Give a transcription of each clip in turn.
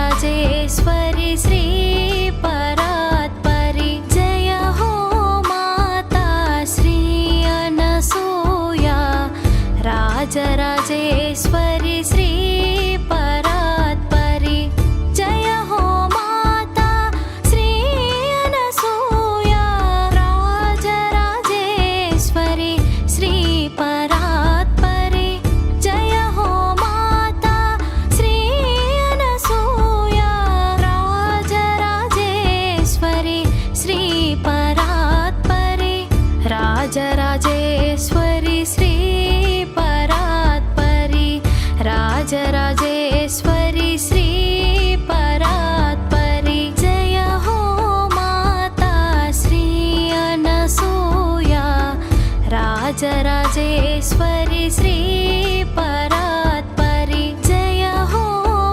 राजराजेश्वरि श्री परात्परि जय हो माता श्री अनसूया राजराजेश्वरि श्री परात्परि जय हो माता श्री अनसूया राजराजेश्वरि श्री परात्परि जय हो माता श्री अनसूया राजराजेश्वरि श्री परात्परि राजराजेश्वरि श्री परात्परि राजराजेश्वरि श्री परात्परि जय हो माता श्री अनसूया राजराजेश्वरि श्री परात्परि जय हो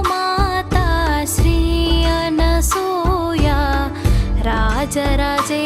माता श्री अनसूया राजराजे